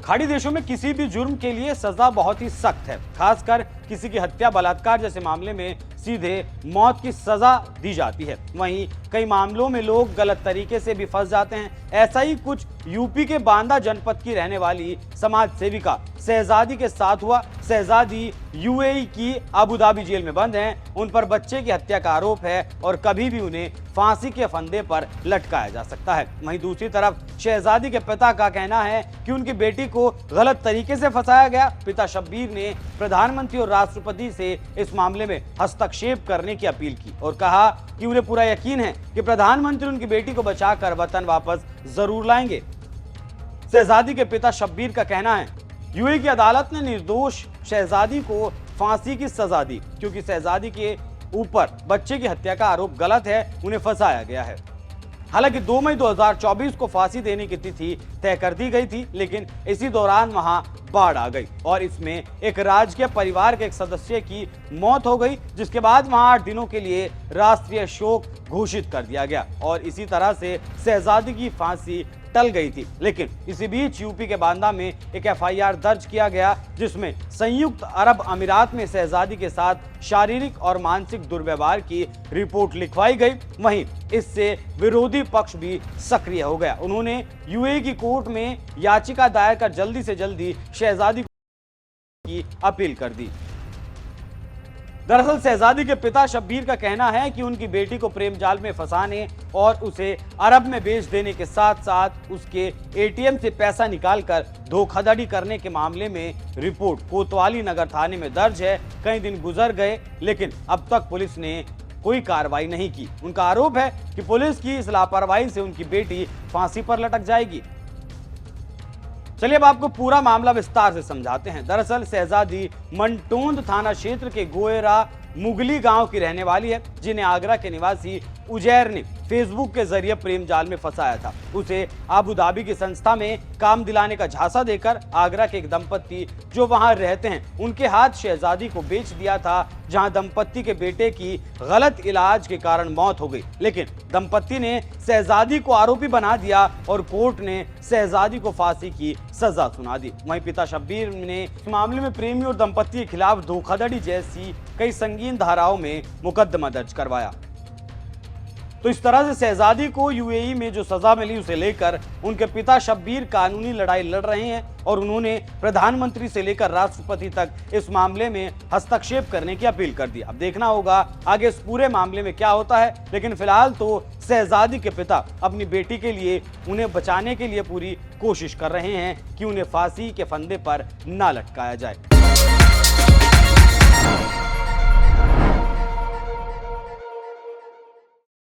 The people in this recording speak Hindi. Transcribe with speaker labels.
Speaker 1: खाड़ी देशों में किसी भी जुर्म के लिए सजा बहुत ही सख्त है। खासकर किसी की हत्या, बलात्कार जैसे मामले में सीधे मौत की सजा दी जाती है। वहीं कई मामलों में लोग गलत तरीके से भी फंस जाते हैं। ऐसा ही कुछ यूपी के बांदा जनपद की रहने वाली समाज सेविका शहजादी के साथ हुआ। शहजादी यूएई की अबू धाबी जेल में बंद हैं। उन पर बच्चे की हत्या का आरोप है और कभी भी उन्हें फांसी के फंदे पर लटकाया जा सकता है। वहीं दूसरी तरफ शहजादी के पिता का कहना है कि उनकी बेटी को गलत तरीके से फंसाया गया। पिता शब्बीर ने प्रधानमंत्री और राष्ट्रपति से इस मामले में हस्तक्षेप करने की अपील की और कहा कि उन्हें पूरा यकीन है कि प्रधानमंत्री उनकी बेटी को बचाकर वतन वापस जरूर लाएंगे। शहजादी के पिता शब्बीर का कहना है, यूएई की अदालत ने निर्दोष शहजादी को फांसी की सजा दी क्योंकि शहजादी के ऊपर बच्चे की हत्या का आरोप गलत है, उन्हें फंसाया गया है। हालांकि 2 मई 2024 को फांसी देने की तिथि तय कर दी गई थी, लेकिन इसी दौरान वहां बाढ़ आ गई और इसमें एक राजकीय परिवार के एक सदस्य की मौत हो गई, जिसके बाद वहां 8 दिनों के लिए राष्ट्रीय शोक घोषित कर दिया गया और इसी तरह से शहजादी की फांसी टल गई थी। लेकिन इसी बीच यूपी के बांदा में एक एफआईआर दर्ज किया गया जिसमें संयुक्त अरब अमीरात में शहजादी के साथ शारीरिक और मानसिक दुर्व्यवहार की रिपोर्ट लिखवाई गई। वहीं इससे विरोधी पक्ष भी सक्रिय हो गया। उन्होंने यूएई की कोर्ट में याचिका दायर कर जल्दी से जल्दी शहजादी की अपील कर दी। दरअसल शहजादी के पिता शब्बीर का कहना है कि उनकी बेटी को प्रेम जाल में फंसाने और उसे अरब में बेच देने के साथ साथ उसके एटीएम से पैसा निकालकर धोखाधड़ी करने के मामले में रिपोर्ट कोतवाली नगर थाने में दर्ज है। कई दिन गुजर गए लेकिन अब तक पुलिस ने कोई कार्रवाई नहीं की। उनका आरोप है कि पुलिस की इस लापरवाही से उनकी बेटी फांसी पर लटक जाएगी। चलिए अब आपको पूरा मामला विस्तार से समझाते हैं। दरअसल शहजादी मंटोंद थाना क्षेत्र के गोयरा मुगली गांव की रहने वाली है, जिन्हें आगरा के निवासी उजैर ने फेसबुक के जरिए प्रेम जाल में फंसाया था। उसे अबू धाबी की संस्था में काम दिलाने का झांसा देकर आगरा के एक दंपत्ति जो वहां रहते हैं उनके हाथ शहजादी को बेच दिया था, जहां दंपत्ति के बेटे की गलत इलाज के कारण मौत हो गई। लेकिन दंपत्ति ने शहजादी को आरोपी बना दिया और कोर्ट ने शहजादी को फांसी की सजा सुना दी। वहीं पिता शब्बीर ने इस मामले में प्रेमी और दंपत्ति के खिलाफ धोखाधड़ी जैसी कई संगीन धाराओं में मुकदमा दर्ज करवाया। तो इस तरह से शहजादी को यूएई में जो सजा मिली उसे लेकर उनके पिता शब्बीर कानूनी लड़ाई लड़ रहे हैं और उन्होंने प्रधानमंत्री से लेकर राष्ट्रपति तक इस मामले में हस्तक्षेप करने की अपील कर दी। अब देखना होगा आगे इस पूरे मामले में क्या होता है, लेकिन फिलहाल तो शहजादी के पिता अपनी बेटी के लिए उन्हें बचाने के लिए पूरी कोशिश कर रहे हैं कि उन्हें फांसी के फंदे पर ना लटकाया जाए।